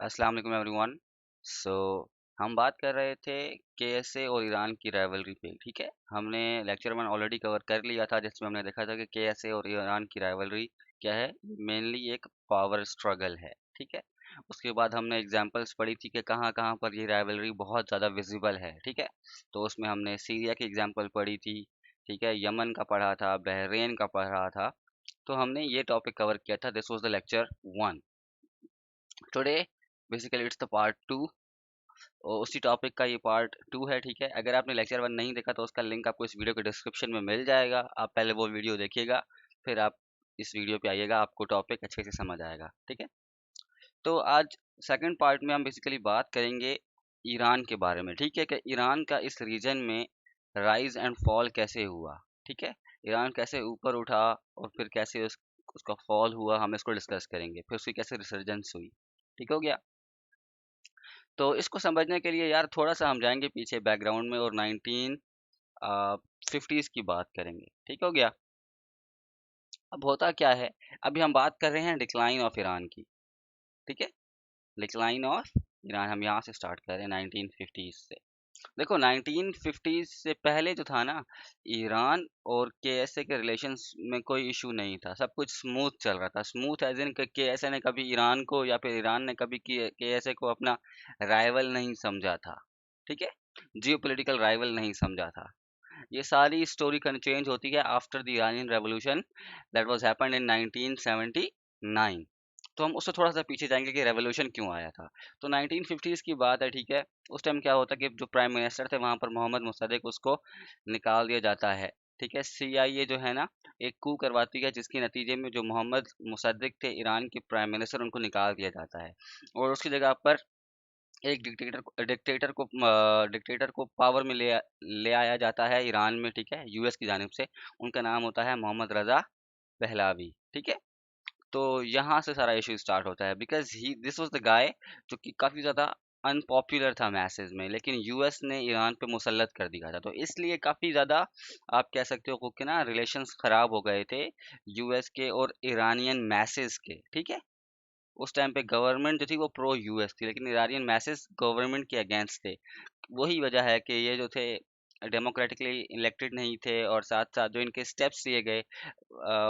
अस्सलाम वालेकुम एवरीवन। सो हम बात कर रहे थे केएसए और ईरान की राइवलरी पे। ठीक है, हमने लेक्चर वन ऑलरेडी कवर कर लिया था जिसमें हमने देखा था कि केएसए और ईरान की राइवलरी क्या है। मेनली एक पावर स्ट्रगल है। ठीक है, उसके बाद हमने एग्जांपल्स पढ़ी थी कि कहाँ कहाँ पर ये राइवलरी बहुत ज़्यादा विजिबल है। ठीक है, तो उसमें हमने सीरिया की एग्जांपल पढ़ी थी। ठीक है, यमन का पढ़ा था, बहरेन का पढ़ा था। तो हमने ये टॉपिक कवर किया था। This was the lecture one. Today basically it's the part two, और उसी टॉपिक का ये पार्ट टू है। ठीक है, अगर आपने लेक्चर वन नहीं देखा तो उसका लिंक आपको इस वीडियो के डिस्क्रिप्शन में मिल जाएगा। आप पहले वो वीडियो देखिएगा, फिर आप इस वीडियो पे आइएगा, आपको टॉपिक अच्छे से समझ आएगा। ठीक है, तो आज सेकंड पार्ट में हम बेसिकली बात करेंगे ईरान के बारे में। ठीक है, कि ईरान का इस रीजन में राइज एंड फॉल कैसे हुआ। ठीक है, ईरान कैसे ऊपर उठा और फिर कैसे उसका फॉल हुआ, हम इसको डिस्कस करेंगे। फिर उसकी कैसे रिसर्जेंस हुई। ठीक हो गया। तो इसको समझने के लिए यार थोड़ा सा हम जाएंगे पीछे बैकग्राउंड में और 1950s की बात करेंगे। ठीक हो गया। अब होता क्या है, अभी हम बात कर रहे हैं डिक्लाइन ऑफ ईरान की। ठीक है, डिक्लाइन ऑफ ईरान हम यहाँ से स्टार्ट कर रहे हैं 1950s से। देखो 1950s से पहले जो था ना, ईरान और केएसए के रिलेशंस में कोई इशू नहीं था, सब कुछ स्मूथ चल रहा था। स्मूथ एज इन केएसए ने कभी ईरान को या फिर ईरान ने कभी केएसए को अपना राइवल नहीं समझा था। ठीक है, जियोपॉलिटिकल राइवल नहीं समझा था। ये सारी स्टोरी चेंज होती है after the Iranian revolution that was happened in 1979। तो हम उससे थोड़ा सा पीछे जाएंगे कि रेवोल्यूशन क्यों आया था। तो 1950s की बात है। ठीक है, उस टाइम क्या होता है कि जो प्राइम मिनिस्टर थे वहां पर मोहम्मद मुसद्दिक, उसको निकाल दिया जाता है। ठीक है, सीआईए जो है ना, एक कू करवाती है जिसके नतीजे में जो मोहम्मद मुसद्दिक थे ईरान के प्राइम मिनिस्टर, उनको निकाल दिया जाता है और उसकी जगह पर एक डिक्टेटर को पावर में ले आया जाता है ईरान में। ठीक है, यूएस की जानिब से। उनका नाम होता है मोहम्मद रजा पहलावी। ठीक है, तो यहाँ से सारा इशू स्टार्ट होता है because he this was the guy जो कि काफ़ी ज़्यादा अनपॉपुलर था मैसेज में, लेकिन यूएस ने ईरान पे मुसल्लत कर दिया था, तो इसलिए काफ़ी ज़्यादा आप कह सकते हो कि ना रिलेशंस ख़राब हो गए थे यूएस के और ईरानियन मैसेज के। ठीक है, उस टाइम पे गवर्नमेंट जो थी वो प्रो यूएस थी, लेकिन इरानियन मैसेज गवर्नमेंट के अगेंस्ट थे। वही वजह है कि ये जो थे डेमोक्रेटिकली इलेक्टेड नहीं थे, और साथ साथ जो इनके स्टेप्स लिए गए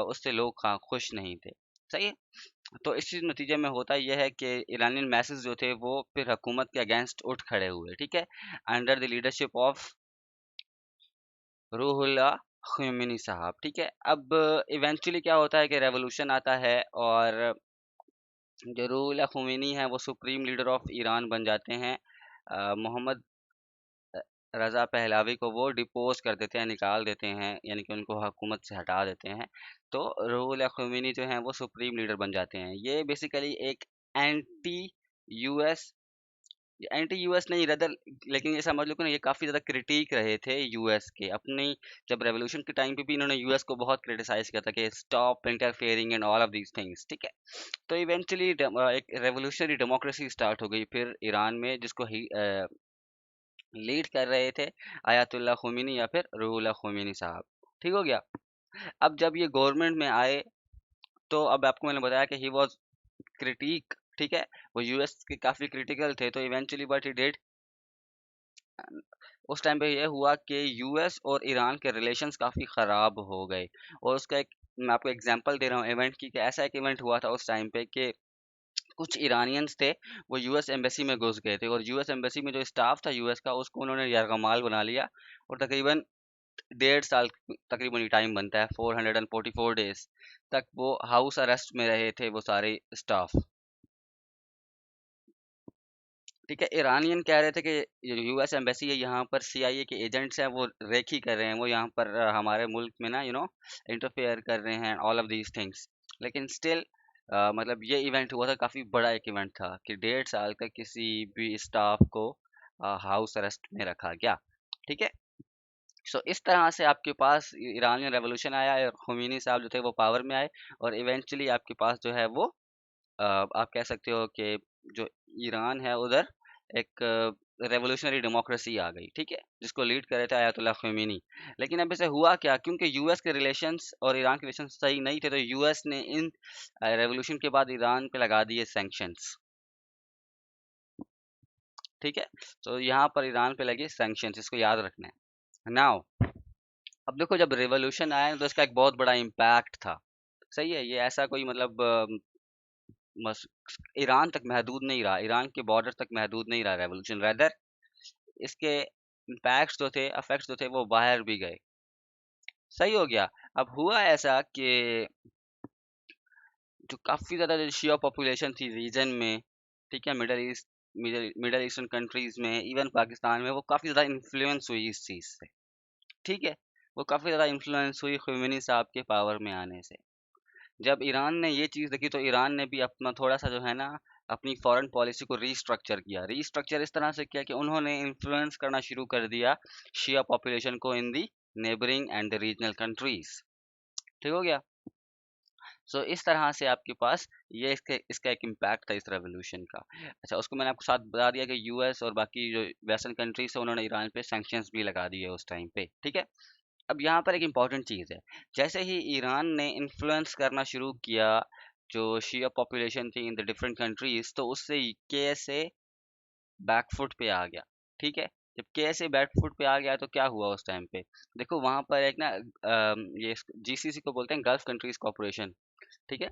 उससे लोग खुश नहीं थे। सही है, तो इस चीज नतीजे में होता यह है कि ईरानियन मैसेज जो थे वो फिर हुकूमत के अगेंस्ट उठ खड़े हुए। ठीक है, under the leadership of Ruhollah Khomeini साहब। ठीक है, अब इवेंचुअली क्या होता है कि रेवोल्यूशन आता है और जो रूहुल्लाह ख्मेनी है वो सुप्रीम लीडर ऑफ ईरान बन जाते हैं। मोहम्मद रजा पहलावी को वो डिपोज कर देते हैं, निकाल देते हैं, यानी कि उनको हुकूमत से हटा देते हैं। तो रूहुल्लाह ख्मेनी जो हैं वो सुप्रीम लीडर बन जाते हैं। ये बेसिकली एक एंटी यूएस एंटी यूएस नहीं रदर, लेकिन ये समझ लो कि ना, ये काफ़ी ज़्यादा क्रिटिक रहे थे यूएस के अपनी। जब रेवोल्यूशन के टाइम पे भी इन्होंने यूएस को बहुत क्रिटिसाइज किया था कि stop interfering and all of these things. ठीक है, तो इवेंचुअली एक रेवोल्यूशनरी डेमोक्रेसी स्टार्ट हो गई फिर ईरान में, जिसको लीड कर रहे थे आयतुल्लाह खुमीनी या फिर रूहुल्लाह खुमीनी साहब। ठीक हो गया। अब जब ये गवर्नमेंट में आए तो अब आपको मैंने बताया कि ही वाज क्रिटिक। ठीक है, वो यूएस के काफ़ी क्रिटिकल थे, तो इवेंचुअली व्हाट ही डिड, उस टाइम पे ये हुआ कि यूएस और ईरान के रिलेशंस काफ़ी ख़राब हो गए। और उसका एक मैं आपको एग्जांपल दे रहा हूँ इवेंट की, कि ऐसा एक इवेंट हुआ था उस टाइम पे कि कुछ ईरानियंस थे, वो यूएस एम्बेसी में घुस गए थे, और यूएस एम्बेसी में जो स्टाफ था यूएस का, उसको उन्होंने यरगमाल बना लिया। और तकरीबन 1.5 साल तकरीबन टाइम बनता है, 444 डेज तक वो हाउस अरेस्ट में रहे थे वो सारे स्टाफ। ठीक है, ईरानियन कह रहे थे कि यूएस एम्बेसी है यहाँ पर, सीआईए के एजेंट्स हैं वो रेकी कर रहे हैं, वो यहाँ पर हमारे मुल्क में ना इंटरफेयर कर रहे हैं, ऑल ऑफ दीज थिंग्स। लेकिन स्टिल मतलब ये इवेंट हुआ था, काफ़ी बड़ा एक इवेंट था कि 1.5 साल तक किसी भी स्टाफ को हाउस अरेस्ट में रखा गया। ठीक है, सो इस तरह से आपके पास ईरानियन रेवोल्यूशन आया और खुमीनी साहब जो थे वो पावर में आए, और इवेंचुअली आपके पास जो है वो आप कह सकते हो कि जो ईरान है उधर एक रेवोल्यूशनरी डेमोक्रेसी आ गई। ठीक है, जिसको लीड कर रहे थे आयतुल्लाह ख़ुमैनी। लेकिन अब इसे हुआ क्या, क्योंकि यूएस के रिलेशंस और ईरान के रिलेशंस सही नहीं थे, तो यूएस ने इन रेवोल्यूशन के बाद ईरान पे लगा दिए सैंक्शंस। ठीक है। तो यहाँ पर ईरान पे लगे सैंक्शंस, इसको याद रखना है। नाउ अब देखो, जब रेवोल्यूशन आया तो इसका एक बहुत बड़ा इम्पैक्ट था। सही है, ये ऐसा कोई मतलब बस ईरान तक महदूद नहीं रहा, ईरान के बॉर्डर तक महदूद नहीं रहा रेवोल्यूशन, रेदर इसके इम्पैक्ट्स जो थे, अफेक्ट्स जो थे, वो बाहर भी गए। सही हो गया। अब हुआ ऐसा कि जो काफ़ी ज़्यादा जो शिया पॉपुलेशन थी रीजन में, ठीक है, मिडल ईस्टर्न कंट्रीज में, इवन पाकिस्तान में, वो काफ़ी ज़्यादा इन्फ्लुएंस हुई इस चीज़ से। ठीक है, वो काफ़ी ज़्यादा इन्फ्लुएंस हुई ख्मेनी साहब के पावर में आने से। जब ईरान ने ये चीज़ देखी तो ईरान ने भी अपना थोड़ा सा जो है ना, अपनी फॉरेन पॉलिसी को रीस्ट्रक्चर किया। रीस्ट्रक्चर इस तरह से किया कि उन्होंने इन्फ्लुएंस करना शुरू कर दिया शिया पॉपुलेशन को in the neighbouring and the regional countries. ठीक हो गया। सो इस तरह से आपके पास ये इसका एक इम्पैक्ट था इस रेवोल्यूशन का। अच्छा, उसको मैंने आपको साथ बता दिया कि यूएस और बाकी जो वेस्टर्न कंट्रीज है उन्होंने ईरान पे सैंक्शंस भी लगा दिए उस टाइम पे। ठीक है। अब यहाँ पर एक इम्पॉर्टेंट चीज़ है, जैसे ही ईरान ने इन्फ्लुएंस करना शुरू किया जो शिया पॉपुलेशन थी इन द डिफरेंट कंट्रीज, तो उससे केएसए बैकफुट पे आ गया। ठीक है। जब केएसए बैकफुट पे आ गया तो क्या हुआ उस टाइम पे, देखो वहां पर एक ना ये जीसीसी को बोलते हैं, गल्फ कंट्रीज कॉरपोरेशन। ठीक है।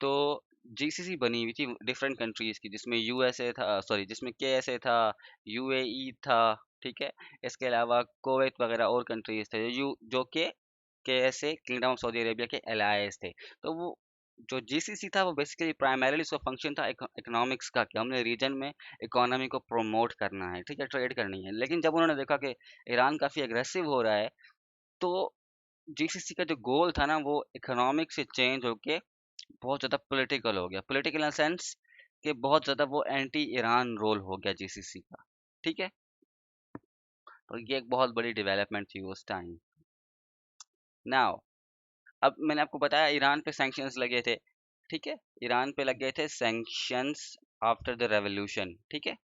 तो जीसीसी बनी हुई थी डिफरेंट कंट्रीज की, जिसमें यूएसए था, सॉरी जिसमें केएसए था, यूएई था। ठीक है। इसके अलावा कुवैत वगैरह और कंट्रीज थे जो कि KSA kingdom of Saudi Arabia के एलाइज थे। तो वो जो जीसीसी था वो बेसिकली प्राइमरीली उसका फंक्शन था इकोनॉमिक्स का, कि हमने रीजन में इकोनॉमी को प्रमोट करना है, ठीक है, ट्रेड करनी है। लेकिन जब उन्होंने देखा कि ईरान काफ़ी अग्रेसिव हो रहा है, तो जीसीसी का जो गोल था ना वो इकोनॉमिक से चेंज होके बहुत ज़्यादा पॉलिटिकल हो गया। पॉलिटिकल इन सेंस कि बहुत ज़्यादा वो एंटी ईरान रोल हो गया जीसीसी का। ठीक है। तो ये एक बहुत बड़ी डेवलपमेंट थी उस टाइम। नाउ अब मैंने आपको बताया ईरान पे सैंक्शंस लगे थे। ठीक है। ईरान पे लग गए थे सैंक्शंस आफ्टर द रेवोल्यूशन। ठीक है।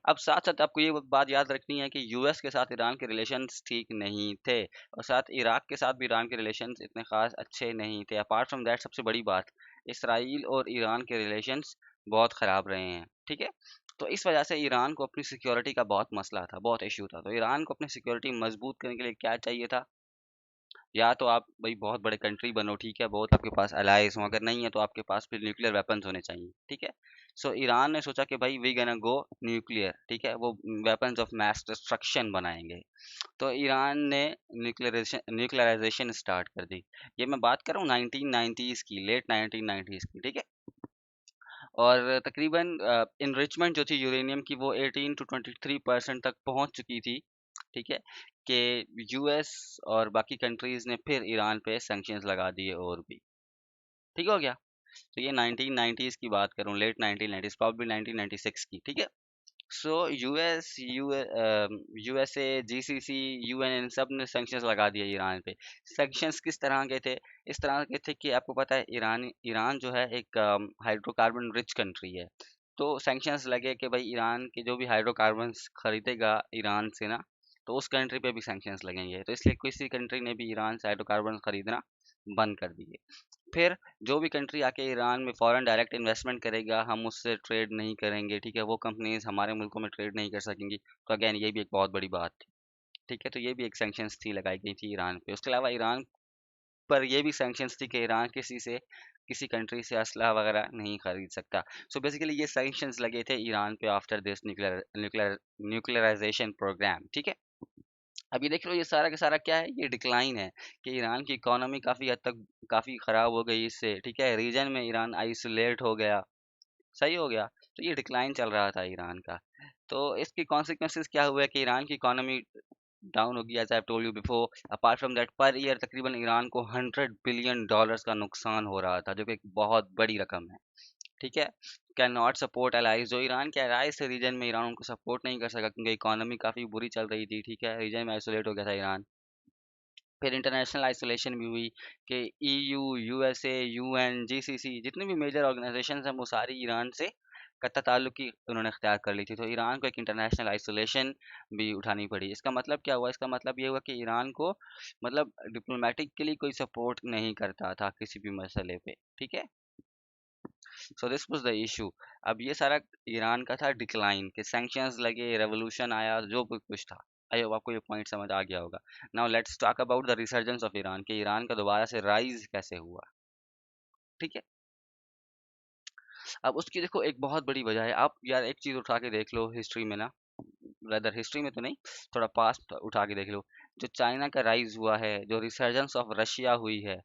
अब साथ साथ आपको ये बात याद रखनी है कि यूएस के साथ ईरान के रिलेशंस ठीक नहीं थे, और साथ इराक के साथ भी ईरान के रिलेशंस इतने खास अच्छे नहीं थे। अपार्ट फ्रॉम दैट, सबसे बड़ी बात, इसराइल और ईरान के रिलेशंस बहुत ख़राब रहे हैं। ठीक है। तो इस वजह से ईरान को अपनी सिक्योरिटी का बहुत मसला था, बहुत इशू था। तो ईरान को अपनी सिक्योरिटी मजबूत करने के लिए क्या चाहिए था, या तो आप भाई बहुत बड़े कंट्री बनो, ठीक है, बहुत आपके पास अलाइज हो, अगर नहीं है तो आपके पास फिर न्यूक्लियर वेपन्स होने चाहिए। ठीक है। सो ईरान ने सोचा कि भाई वी गना गो न्यूक्लियर। ठीक है, वो वेपन्स ऑफ मैस डिस्ट्रक्शन बनाएंगे। तो ईरान ने न्यूक्लियराइजेशन स्टार्ट कर दी। ये मैं बात कर रहा हूँ 1990s की, लेट 1990s की। ठीक है। और तकरीबन इनरिचमेंट जो थी यूरेनियम की वो 18 to 23% तक पहुंच चुकी थी। ठीक है। कि यूएस और बाकी कंट्रीज ने फिर ईरान पे सैंक्शंस लगा दिए और भी। ठीक हो गया। तो ये 1990s की बात करूँ, लेट 1990s, प्रॉब्लली 1996 की। ठीक है। So US USA, GCC, UN, इन सब ने सैंक्शंस लगा दिए ईरान पे। सैंक्शंस किस तरह के थे, इस तरह के थे कि आपको पता है ईरान ईरान जो है एक हाइड्रोकार्बन रिच कंट्री है। तो सैंक्शंस लगे कि भाई ईरान के जो भी हाइड्रोकार्बन्स खरीदेगा ईरान से ना, तो उस कंट्री पे भी सैंक्शंस लगेंगे। तो इसलिए किसी कंट्री ने भी ईरान से हाइड्रोकार्बन खरीदना बंद कर दिए। फिर जो भी कंट्री आके ईरान में फॉरेन डायरेक्ट इन्वेस्टमेंट करेगा, हम उससे ट्रेड नहीं करेंगे। ठीक है, वो कंपनीज हमारे मुल्कों में ट्रेड नहीं कर सकेंगी। तो अगेन ये भी एक बहुत बड़ी बात थी। ठीक है। तो ये भी एक सैंक्शंस थी, लगाई गई थी ईरान पे। उसके अलावा ईरान पर ये भी सैंक्शंस थी कि ईरान किसी कंट्री से असलहा वगैरह नहीं खरीद सकता। सो बेसिकली ये सैंक्शंस लगे थे ईरान पे आफ्टर दिस न्यूक्लियराइजेशन प्रोग्राम। ठीक है। अब ये देख लो, ये सारा का सारा क्या है, ये डिक्लाइन है कि ईरान की इकोनॉमी काफ़ी हद तक काफ़ी ख़राब हो गई इससे। ठीक है। रीजन में ईरान आइसोलेट हो गया। सही हो गया। तो ये डिक्लाइन चल रहा था ईरान का। तो इसकी कॉन्सिक्वेंसेस क्या हुए कि ईरान की इकोनॉमी डाउन होगी, as I told you before. Apart from that, per year तकरीबन ईरान को $100 बिलियन का नुकसान हो रहा था, जो कि एक बहुत बड़ी रकम है। ठीक है। कैन नॉट सपोर्ट अलाइज, जो ईरान के अलाइज थे रीजन में, ईरान उनको सपोर्ट नहीं कर सका क्योंकि इकोनॉमी काफ़ी बुरी चल रही थी। ठीक है। रीजन में आइसोलेट हो गया था ईरान। फिर इंटरनेशनल आइसोलेशन भी हुई कि ईयू, यूएसए, यूएन, जीसीसी, जितनी भी मेजर ऑर्गेनाइजेशंस हैं वो सारी ईरान से कत्ता ताल्लुकी उन्होंने इख्तियार कर ली थी। तो ईरान को एक इंटरनेशनल आइसोलेशन भी उठानी पड़ी। इसका मतलब क्या हुआ, इसका मतलब ये हुआ कि ईरान को मतलब डिप्लोमेटिकली कोई सपोर्ट नहीं करता था किसी भी मसले पे। ठीक है। So this was the issue. अब ये सारा ईरान का था डिक्लाइन, के सैंक्शंस लगे, रेवोल्यूशन आया, जो भी कुछ था। आई होप आपको ये पॉइंट समझ आ गया होगा। Now let's talk about the resurgence of Iran, के ईरान का दोबारा से राइज कैसे हुआ। ठीक है, अब उसकी देखो एक बहुत बड़ी वजह है। आप यार एक चीज उठा के देख लो हिस्ट्री में ना, वेदर हिस्ट्री में तो नहीं, थोड़ा पास्ट उठा के देख लो। जो चाइना का राइज हुआ है, जो रिसर्जेंस ऑफ रशिया हुई है,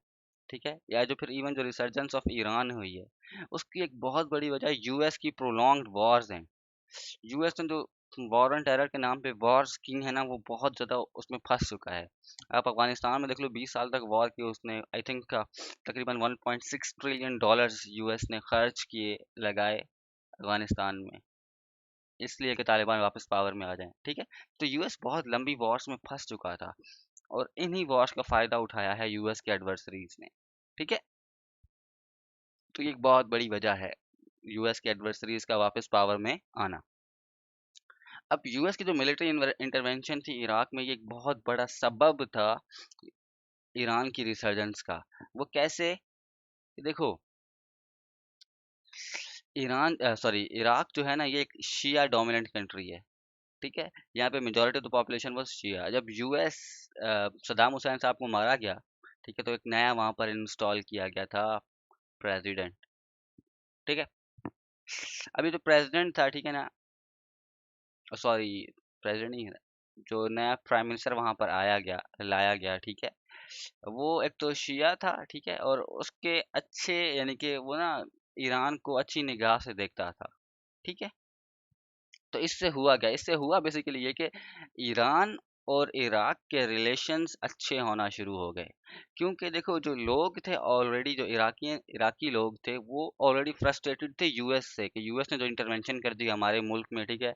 ठीक है, या जो फिर इवन जो रिसर्जेंस ऑफ ईरान हुई है, उसकी एक बहुत बड़ी वजह यूएस की प्रोलॉन्ग्ड वॉर्स हैं। यूएस ने जो वॉर एंड टेरर के नाम पे वॉर्स किंग है ना, वो बहुत ज़्यादा उसमें फंस चुका है। आप अफगानिस्तान में देख लो, 20 साल तक वॉर की उसने, आई थिंक तकरीबन 1.6 ट्रिलियन डॉलर्स यूएस ने खर्च किए, लगाए अफगानिस्तान में, इसलिए कि तालिबान वापस पावर में आ जाएं। ठीक है, तो यूएस बहुत लंबी वॉर्स में फंस चुका था, और इन्हीं वॉर्स का फायदा उठाया है यूएस के एडवर्सरीज ने। ठीक है, तो ये एक बहुत बड़ी वजह है यूएस के एडवर्सरीज का वापस पावर में आना। अब यूएस की जो मिलिट्री इंटरवेंशन थी इराक में, ये एक बहुत बड़ा सबब था ईरान की रिसर्जेंस का। वो कैसे, देखो, इराक जो है ना, ये एक शिया डोमिनेंट कंट्री है। ठीक है, यहाँ पे मेजोरिटी ऑफ द पॉपुलेशन वो शिया। जब यूएस सदाम हुसैन साहब को मारा गया, ठीक है, तो एक नया वहां पर इंस्टॉल किया गया था प्रेसिडेंट। ठीक है, अभी जो प्रेसिडेंट था, ठीक है ना, सॉरी, प्रेसिडेंट नहीं है, जो नया प्राइम मिनिस्टर वहां पर आया गया, लाया गया, ठीक है, वो एक तो शिया था। ठीक है, और उसके अच्छे, यानी कि वो ना ईरान को अच्छी निगाह से देखता था। ठीक है, तो इससे हुआ क्या, इससे हुआ बेसिकली ये कि ईरान और इराक के रिलेशंस अच्छे होना शुरू हो गए। क्योंकि देखो, जो लोग थे ऑलरेडी, जो इराकी लोग थे, वो ऑलरेडी फ्रस्ट्रेटेड थे यूएस से, कि यूएस ने जो इंटरवेंशन कर दी हमारे मुल्क में। ठीक है,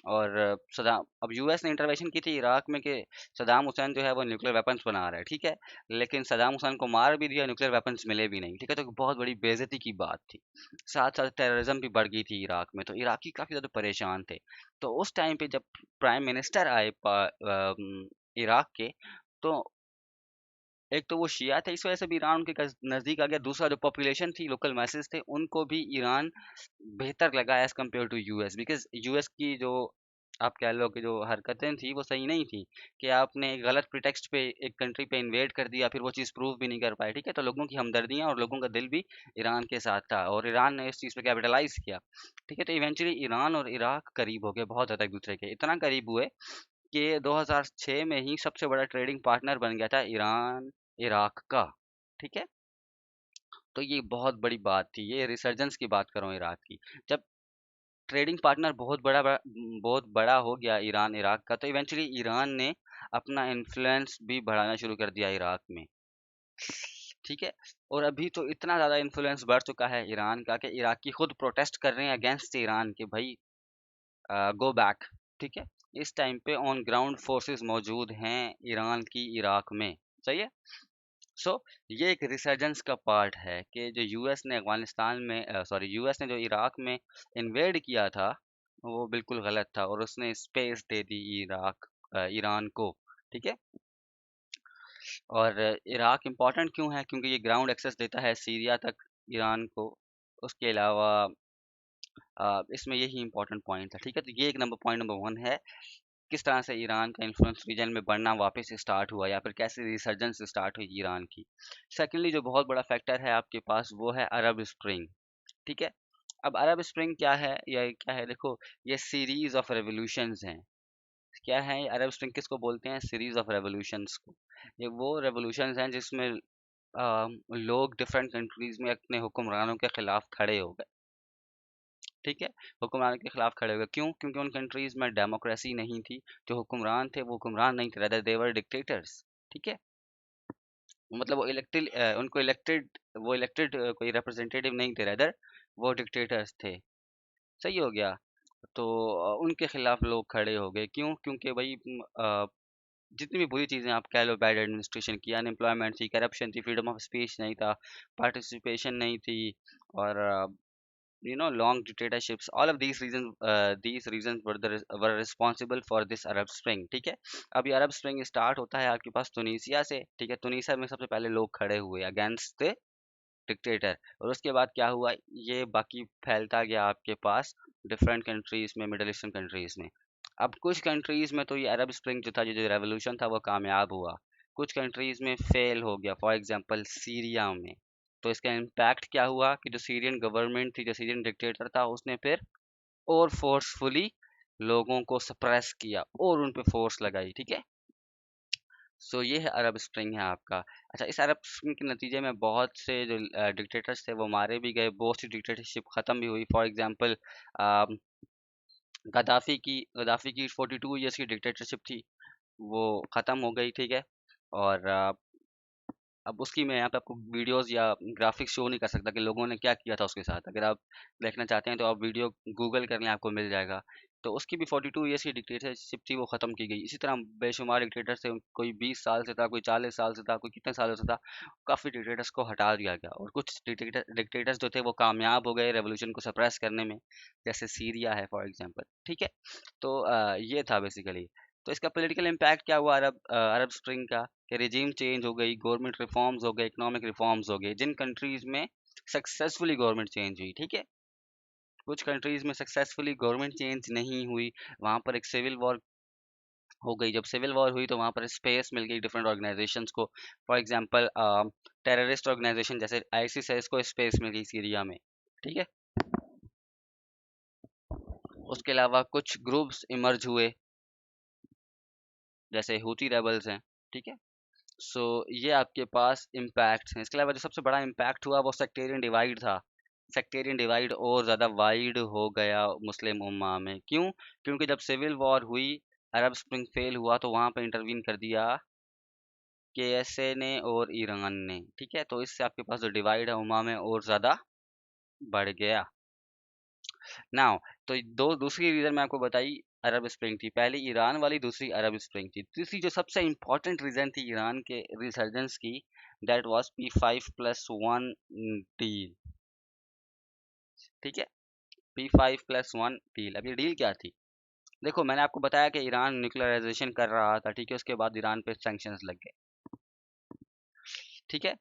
और सदाम, अब यूएस ने इंटरवेंशन की थी इराक में कि सदाम हुसैन जो है वो न्यूक्लियर वेपन्स बना रहा है। ठीक है, लेकिन सदाम हुसैन को मार भी दिया, न्यूक्लियर वेपन्स मिले भी नहीं। ठीक है, तो एक बहुत बड़ी बेइज्जती की बात थी। साथ साथ टेररिज्म भी बढ़ गई थी इराक में, तो इराकी काफी ज्यादा परेशान थे। तो उस टाइम पे जब प्राइम मिनिस्टर आए इराक के, तो एक तो वो शिया थे, इस वजह से भी ईरान उनके नजदीक आ गया। दूसरा, जो पॉपुलेशन थी, लोकल मैसेज थे, उनको भी ईरान बेहतर लगा as compared to US. Because US की जो, आप कह लो कि जो हरकतें थी, वो सही नहीं थी, कि आपने एक गलत प्रिटेक्स्ट पे एक कंट्री पे इन्वेड कर दिया, फिर वो चीज़ प्रूव भी नहीं कर पाए। ठीक है, तो लोगों की हमदर्दियां और लोगों का दिल भी ईरान के साथ था, और ईरान ने इस चीज़ पे कैपिटलाइज किया। ठीक है, तो इवेंचुअली ईरान और इराक करीब हो गए, बहुत ज़्यादा एक दूसरे के, इतना करीब हुए कि 2006 में ही सबसे बड़ा ट्रेडिंग पार्टनर बन गया था ईरान इराक का। ठीक है, तो ये बहुत बड़ी बात थी, ये रिसर्जेंस की बात कर रहा हूँ इराक की। जब ट्रेडिंग पार्टनर बहुत बड़ा हो गया ईरान इराक का, तो इवेंचुअली ईरान ने अपना इन्फ्लुएंस भी बढ़ाना शुरू कर दिया इराक में। ठीक है, और अभी तो इतना ज़्यादा इन्फ्लुएंस बढ़ चुका है ईरान का, कि इराकी खुद प्रोटेस्ट कर रहे हैं अगेंस्ट ईरान, कि भाई गो बैक। ठीक है, इस टाइम पे ऑन ग्राउंड फोर्सेस मौजूद हैं ईरान की इराक में। सही है। सो ये एक रिसर्जेंस का पार्ट है, कि जो यूएस ने अफगानिस्तान में, यूएस ने जो इराक में इन्वेड किया था, वो बिल्कुल गलत था, और उसने स्पेस दे दी ईरान को। ठीक है, और इराक इम्पोर्टेंट क्यों है, क्योंकि ये ग्राउंड एक्सेस देता है सीरिया तक ईरान को। उसके अलावा इसमें यही इंपॉर्टेंट पॉइंट था। ठीक है, तो ये एक पॉइंट नंबर वन है, किस तरह से ईरान का इन्फ्लुएंस रीजन में बढ़ना वापस स्टार्ट हुआ, या फिर कैसे रिसर्जेंस स्टार्ट हुई ईरान की। सेकेंडली, जो बहुत बड़ा फैक्टर है आपके पास, वो है अरब स्प्रिंग। ठीक है, अब अरब स्प्रिंग क्या है, या क्या है, देखो, ये सीरीज ऑफ रेवोल्यूशंस हैं। क्या है ये अरब स्प्रिंग, किसको बोलते हैं, सीरीज ऑफ रेवोल्यूशंस को। ये वो रेवोल्यूशंस हैं जिसमें लोग डिफरेंट कंट्रीज में अपने हुक्मरानों के खिलाफ खड़े हो गए। ठीक है, हुक्मरान के खिलाफ खड़े हुए, क्यों, क्योंकि उन कंट्रीज में डेमोक्रेसी नहीं थी। जो हुक्मरान थे, वो हुक्मरान नहीं थे, रादर देवर डिक्टेटर्स। ठीक है, मतलब वो इलेक्टेड, उनको इलेक्टेड, वो इलेक्टेड कोई रिप्रेजेंटेटिव नहीं थे, रादर वो डिक्टेटर्स थे। सही हो गया। तो उनके खिलाफ लोग खड़े हो गए, क्यों, क्योंकि भाई जितनी भी बुरी चीज़ें आप कह लो, बैड एडमिनिस्ट्रेशन की, अनएम्प्लॉयमेंट थी, करप्शन थी, फ्रीडम ऑफ स्पीच नहीं था, पार्टिसिपेशन नहीं थी, और long dictatorships, all of these reasons were responsible for this Arab spring. ठीक है, अब ये अरब स्प्रिंग स्टार्ट होता है आपके पास तुनीसिया से। ठीक है, तुनीसिया में सबसे पहले लोग खड़े हुए अगेंस्ट डिक्टेटर। और उसके बाद क्या हुआ, ये बाकी फैलता गया आपके पास डिफरेंट कंट्रीज में, मिडल ईस्टर्न कंट्रीज में। अब कुछ कंट्रीज में तो ये अरब स्प्रिंग जो था, जो रेवोल्यूशन था, वो कामयाब हुआ। कुछ कंट्रीज में फेल हो गया, फॉर एग्जांपल सीरिया में। तो इसका इम्पैक्ट क्या हुआ कि जो सीरियन गवर्नमेंट थी, जो सीरियन डिक्टेटर था, उसने फिर और फोर्सफुली लोगों को सप्रेस किया और उन पे फोर्स लगाई, ठीक है। सो ये है अरब स्प्रिंग है आपका। अच्छा, इस अरब स्प्रिंग के नतीजे में बहुत से जो डिक्टेटर्स थे वो मारे भी गए, बहुत सी डिक्टेटरशिप ख़त्म भी हुई। फॉर एग्जांपल गद्दाफी की 42 ईयर्स की डिक्टेटरशिप थी, वो ख़त्म हो गई, ठीक है। और अब उसकी मैं यहाँ पे आपको वीडियोस या ग्राफिक्स शो नहीं कर सकता कि लोगों ने क्या किया था उसके साथ। अगर आप देखना चाहते हैं तो आप वीडियो गूगल कर लें, आपको मिल जाएगा। तो उसकी भी 42 ईयर्स की डिक्टेटरशिप थी, वो ख़त्म की गई। इसी तरह बेशुमार डिक्टेटर्स थे, कोई 20 साल से था, कोई 40 साल से था, कोई कितने सालों से था। काफ़ी डिक्टेटर्स को हटा दिया गया और कुछ डिक्टेटर्स जो थे वो कामयाब हो गए रेवोल्यूशन को सप्रेस करने में, जैसे सीरिया है फॉर एग्जाम्पल, ठीक है। तो ये था बेसिकली। तो इसका पॉलिटिकल इम्पैक्ट क्या हुआ अरब स्प्रिंग का, कि रिजीम चेंज हो गई, गवर्नमेंट रिफॉर्म्स हो गए, इकोनॉमिक रिफॉर्म्स हो गए जिन कंट्रीज में सक्सेसफुली गवर्नमेंट चेंज हुई, ठीक है। कुछ कंट्रीज में सक्सेसफुली गवर्नमेंट चेंज नहीं हुई, वहां पर एक सिविल वॉर हो गई। जब सिविल वॉर हुई तो वहां पर स्पेस मिल गई डिफरेंट ऑर्गेनाइजेशंस को। फॉर एग्जांपल टेररिस्ट ऑर्गेनाइजेशन जैसे आईसिस को स्पेस मिल गई सीरिया में, ठीक है। उसके अलावा कुछ ग्रुप्स इमर्ज हुए, जैसे हुती रेबल्स हैं, ठीक है। सो ये आपके पास इम्पैक्ट हैं। इसके अलावा जो सबसे बड़ा इम्पैक्ट हुआ वो सेक्टेरियन डिवाइड था। सेक्टेरियन डिवाइड और ज़्यादा वाइड हो गया मुस्लिम उम्मा में। क्यों? क्योंकि जब सिविल वॉर हुई, अरब स्प्रिंग फेल हुआ, तो वहाँ पे इंटरवीन कर दिया केएसए ने और ईरान ने, ठीक है। तो इससे आपके पास जो डिवाइड है उम्मा में और ज़्यादा बढ़ गया। नाउ, तो दूसरी रीज़न मैं आपको बताई, अरब स्प्रिंग थी। पहली ईरान वाली, दूसरी अरब स्प्रिंग थी। तीसरी जो सबसे इम्पोर्टेंट रीज़न थी ईरान के रिसर्जेंस की, दैट वाज P5+1 डील, ठीक है। P5+1 deal. अब ये डील क्या थी? देखो, मैंने आपको बताया कि ईरान न्यूक्लियराइजेशन कर रहा था, ठीक है। उसके बाद ईरान पे सैंक्शंस लग गए, ठीक है।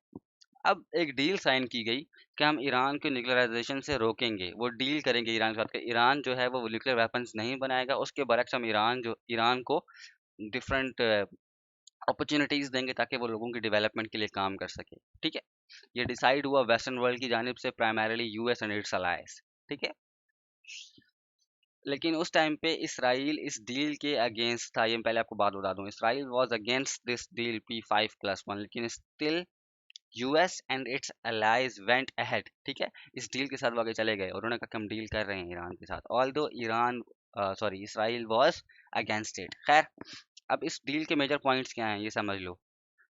अब एक डील साइन की गई कि हम ईरान को न्यूक्लियराइजेशन से रोकेंगे, वो डील करेंगे ईरान के साथ कि ईरान जो है वो न्यूक्लियर वेपन्स नहीं बनाएगा, उसके बरक्स हम ईरान को डिफरेंट अपॉर्चुनिटीज देंगे ताकि वो लोगों की डेवलपमेंट के लिए काम कर सके, ठीक है। ये डिसाइड हुआ वेस्टर्न वर्ल्ड की जानिब से, primarily US and its allies, ठीक है। लेकिन उस टाइम पे इसराइल इस डील के अगेंस्ट था। ये मैं पहले आपको बात बता दूं, Israel was against this deal P5+1, लेकिन still US and it's allies went ahead, ठीक है। इस डील के साथ वो आगे चले गए और उन्होंने कहा कि हम डील कर रहे हैं ईरान के साथ, although Israel was against it. खैर, अब इस डील के मेजर पॉइंट्स क्या हैं ये समझ लो।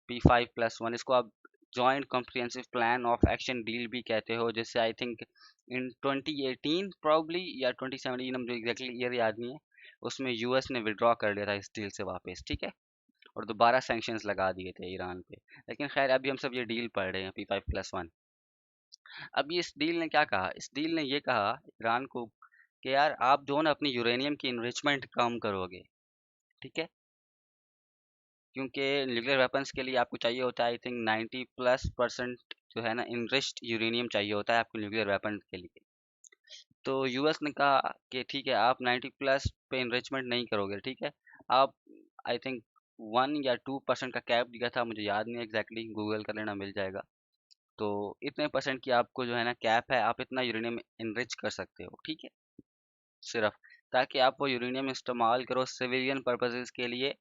P5+1, इसको आप joint comprehensive plan of action deal भी कहते हो, जिससे आई थिंक इन 2018 प्रॉब्ली या 2017, मुझे एग्जैक्टली ईयर याद नहीं है, उसमें यूएस ने विड्रॉ कर लिया था इस डील से वापस, ठीक है। और दोबारा सैंक्शंस लगा दिए थे ईरान पे। लेकिन खैर, अभी हम सब ये डील पढ़ रहे हैं P5+1। अभी इस डील ने क्या कहा, इस डील ने ये कहा ईरान को कि यार आप जो है ना अपनी यूरेनियम की इन्रिचमेंट कम करोगे, ठीक है। क्योंकि न्यूक्लियर वेपन्स के लिए आपको चाहिए होता है आई थिंक 90+% जो है ना इनरिच्ड यूरेनियम चाहिए होता है आपको न्यूक्लियर वेपन के लिए। तो यूएस ने कहा कि ठीक है, आप 90+ पे इनरिचमेंट नहीं करोगे, ठीक है। आप आई थिंक 1 या 2% का कैप दिया था, मुझे याद नहीं एग्जैक्टली, गूगल कर लेना मिल जाएगा। तो इतने परसेंट की आपको जो है ना कैप है, आप इतना यूरेनियम इनरिच कर सकते हो, ठीक है। सिर्फ ताकि आप वो यूरेनियम इस्तेमाल करो सिविलियन पर्पसेस के लिए,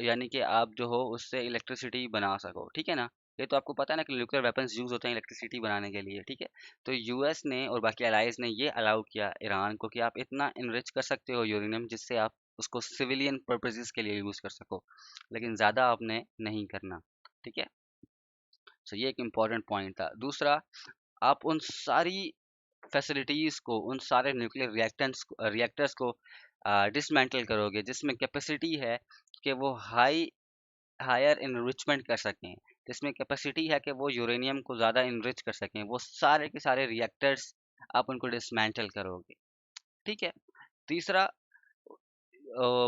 यानी कि आप जो हो उससे इलेक्ट्रिसिटी बना सको, ठीक है ना। ये तो आपको पता है ना कि न्यूक्लियर वेपन्स यूज होते हैं इलेक्ट्रिसिटी बनाने के लिए, ठीक है। तो यूएस ने और बाकी अलाइज ने ये अलाउ किया ईरान को कि आप इतना इनरिच कर सकते हो यूरेनियम, जिससे आप उसको सिविलियन पर्पसेस के लिए यूज कर सको, लेकिन ज़्यादा आपने नहीं करना, ठीक है। सो ये एक इम्पॉर्टेंट पॉइंट था। दूसरा, आप उन सारी फैसिलिटीज़ को, उन सारे न्यूक्लियर रिएक्टर्स को डिसमेंटल करोगे जिसमें कैपेसिटी है कि वो हायर इनरिचमेंट कर सकें, जिसमें कैपेसिटी है कि वो यूरेनियम को ज़्यादा इनरिच कर सकें, वो सारे के सारे रिएक्टर्स आप उनको डिसमेंटल करोगे, ठीक है। तीसरा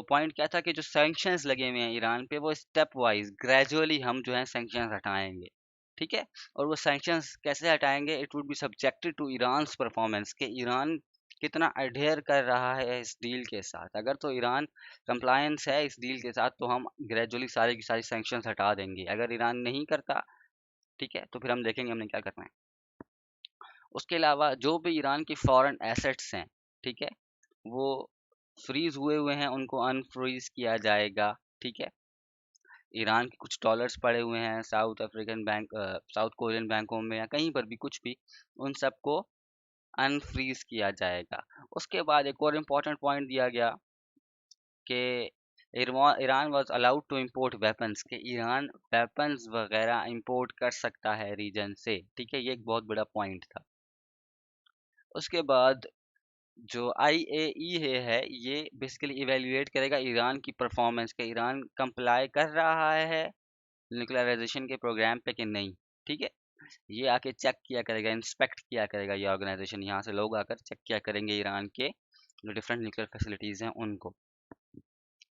पॉइंट क्या था कि जो सैंक्शंस लगे हुए हैं ईरान पे, वो स्टेप वाइज ग्रेजुअली हम जो है सैंक्शंस हटाएंगे, ठीक है। और वो सैंक्शंस कैसे हटाएंगे, it would be subjected to Iran performance, के ईरान कितना अडेयर कर रहा है इस डील के साथ। अगर तो ईरान कंप्लायंस है इस डील के साथ तो हम ग्रेजुअली सारी की सारी सैंक्शंस हटा देंगे। अगर ईरान नहीं करता, ठीक है, तो फिर हम देखेंगे हमने क्या करना है। उसके अलावा जो भी ईरान की फॉरेन एसेट्स हैं, ठीक है, वो फ्रीज हुए हुए हैं, उनको अनफ्रीज किया जाएगा। ठीक है। ईरान के कुछ डॉलर्स पड़े हुए हैं south African bank, south Korean बैंकों में या कहीं पर भी कुछ भी, उन सबको अनफ्रीज किया जाएगा। उसके बाद एक और इम्पोर्टेंट पॉइंट दिया गया कि Iran was allowed to import weapons, के ईरान वेपन्स वगैरह इंपोर्ट कर सकता है रीजन से। ठीक है, ये एक बहुत बड़ा पॉइंट था। उसके बाद जो IAEA है ये बेसिकली इवेल्युएट करेगा ईरान की परफॉर्मेंस के, ईरान कंप्लाई कर रहा है न्यूक्लियराइजेशन के प्रोग्राम पे कि नहीं। ठीक है, ये आके चेक किया करेगा, इंस्पेक्ट किया करेगा, ये ऑर्गेनाइजेशन यहाँ से लोग आकर चेक किया करेंगे ईरान के जो डिफरेंट न्यूक्लियर फैसिलिटीज़ हैं उनको।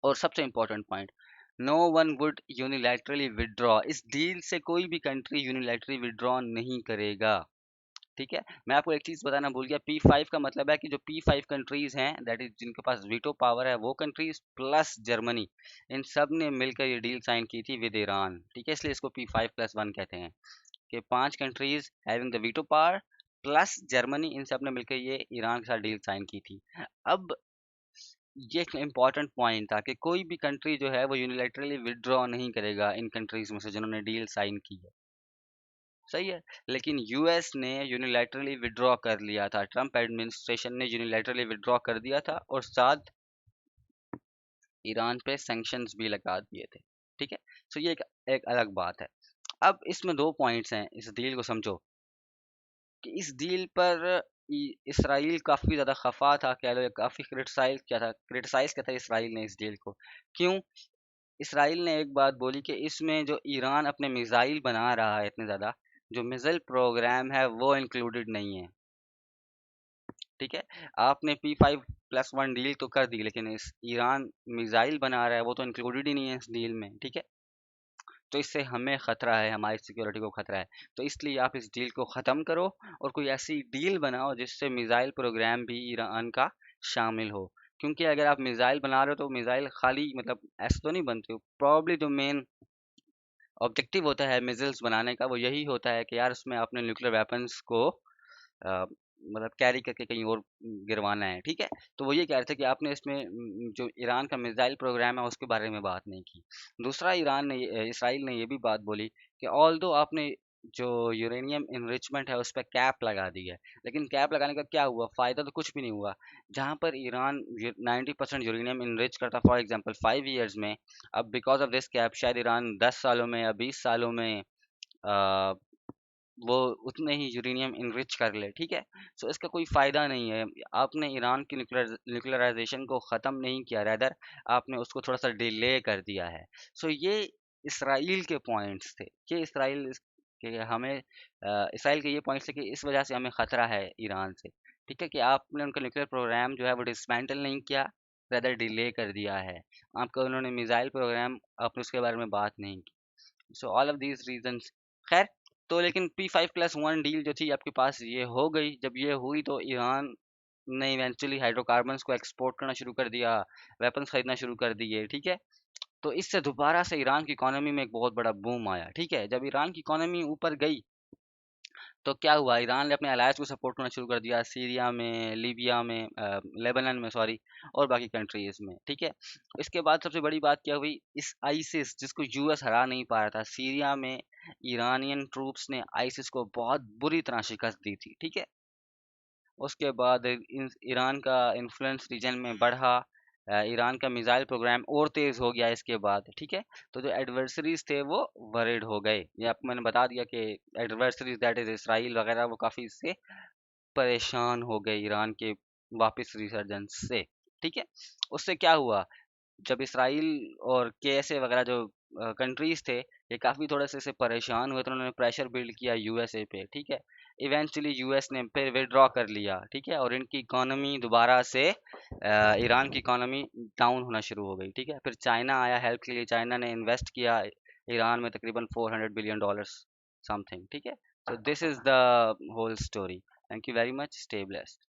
और सबसे important point, no one would unilaterally withdraw, इस डील से कोई भी कंट्री यूनिलैटरली विदड्रॉ नहीं करेगा। ठीक है। मैं आपको एक चीज़ बताना भूल गया, P5 का मतलब है कि जो P5 कंट्रीज़ हैं, दैट इज जिनके पास वीटो पावर है, वो कंट्रीज प्लस जर्मनी, इन सब ने मिलकर ये डील साइन की थी विद ईरान। ठीक है, इसलिए इसको P5+1 कहते हैं कि 5 countries having the veto power plus Germany, इन सब ने मिलकर ये ईरान के साथ डील साइन की थी। अब ये एक इम्पॉर्टेंट पॉइंट था कि कोई भी कंट्री जो है वो यूनिलैटरली विदड्रॉ नहीं करेगा इन कंट्रीज में से जिन्होंने डील साइन की है। सही है। लेकिन यूएस ने यूनिलैटरली विड्रॉ कर लिया था, ट्रम्प एडमिनिस्ट्रेशन ने यूनिलैटरली विड्रॉ कर दिया था और साथ ईरान पे सैंक्शंस भी लगा दिए थे। ठीक है, सो ये एक अलग बात है। अब इसमें दो पॉइंट्स हैं इस डील को समझो, कि इस डील पर इसराइल काफ़ी ज़्यादा खफा था, कह लो, काफ़ी क्रिटिसाइज किया था इसराइल ने इस डील को। क्यों? इसराइल ने एक बात बोली कि इसमें जो ईरान अपने मिसाइल बना रहा है इतने ज़्यादा, जो मिसाइल प्रोग्राम है वो इंक्लूडेड नहीं है। ठीक है, आपने P5+1 डील तो कर दी, लेकिन इस ईरान मिसाइल बना रहा है वो तो इंक्लूडेड ही नहीं है इस डील में। ठीक है, तो इससे हमें खतरा है, हमारी सिक्योरिटी को खतरा है। तो इसलिए आप इस डील को ख़त्म करो और कोई ऐसी डील बनाओ जिससे मिसाइल प्रोग्राम भी ईरान का शामिल हो। क्योंकि अगर आप मिसाइल बना रहे हो तो मिसाइल खाली मतलब ऐसे तो नहीं बनते, प्रॉब्ली जो मेन ऑब्जेक्टिव होता है मिसाइल्स बनाने का वो यही होता है कि यार उसमें आपने न्यूक्लियर वेपन्स को मतलब कैरी करके कहीं और गिरवाना है। ठीक है, तो वो ये कह रहे थे कि आपने इसमें जो ईरान का मिसाइल प्रोग्राम है उसके बारे में बात नहीं की। दूसरा, इसराइल ने ये भी बात बोली कि ऑल्दो आपने जो यूरेनियम इनरिचमेंट है उस पर कैप लगा दी है, लेकिन कैप लगाने का क्या हुआ, फ़ायदा तो कुछ भी नहीं हुआ। जहाँ पर ईरान 90% यूरेनियम इनरिच करता, फॉर एग्जांपल 5 ईयर्स में, अब बिकॉज ऑफ दिस कैप शायद ईरान 10 सालों में या 20 सालों में अ, वो उतने ही यूरेनियम इनरिच कर ले। ठीक है, सो इसका कोई फ़ायदा नहीं है। आपने ईरान की न्यूक्लियराइजेशन को ख़त्म नहीं किया, रैदर आपने उसको थोड़ा सा डिले कर दिया है। सो ये इसराइल के पॉइंट्स थे कि इसराइल के ये पॉइंट्स थे कि इस वजह से हमें ख़तरा है ईरान से। ठीक है, कि आपने उनका न्यूक्लियर प्रोग्राम जो है वो डिसमेंटल नहीं किया, रैदर डिले कर दिया है। आपका उन्होंने मिसाइल प्रोग्राम, आपने उसके बारे में बात नहीं की। So all of these reasons, खैर, तो लेकिन P5+1 डील जो थी आपके पास ये हो गई। जब ये हुई तो ईरान ने इवेंचुअली हाइड्रोकार्बन्स को एक्सपोर्ट करना शुरू कर दिया, वेपन्स खरीदना शुरू कर दिए। ठीक है, तो इससे दोबारा से ईरान की इकोनॉमी में एक बहुत बड़ा बूम आया। ठीक है, जब ईरान की इकोनॉमी ऊपर गई तो क्या हुआ, ईरान ने अपने अलायंस को सपोर्ट करना शुरू कर दिया, सीरिया में, लीबिया में, लेबनान में, सॉरी, और बाकी कंट्रीज में। ठीक है, इसके बाद सबसे बड़ी बात क्या हुई, इस आईसिस जिसको यूएस हरा नहीं पा रहा था, सीरिया में ईरानियन ट्रूप्स ने आईसिस को बहुत बुरी तरह शिकस्त दी थी। ठीक है, उसके बाद ईरान का इन्फ्लुएंस रीजन में बढ़ा, ईरान का मिसाइल प्रोग्राम और तेज हो गया इसके बाद। ठीक है, तो जो एडवर्सरीज थे वो वरीड हो गए। ये आपको मैंने बता दिया कि एडवर्सरीज दैट इज इसराइल वगैरह वो काफ़ी इससे परेशान हो गए ईरान के वापस रिसर्जेंस से। ठीक है, उससे क्या हुआ, जब इसराइल और केएसए वगैरह जो कंट्रीज थे ये काफ़ी थोड़े से परेशान हुए तो उन्होंने प्रेशर बिल्ड किया यूएसए पे। ठीक है, इवेंचुअली यूएस ने फिर विड्रॉ कर लिया। ठीक है, और इनकी इकोनॉमी दोबारा से ईरान की इकोनॉमी डाउन होना शुरू हो गई। ठीक है, फिर चाइना आया हेल्प के लिए, चाइना ने इन्वेस्ट किया ईरान में तकरीबन $400 बिलियन। समथिंग, ठीक है। So this is the whole story. Thank you very much, stay blessed.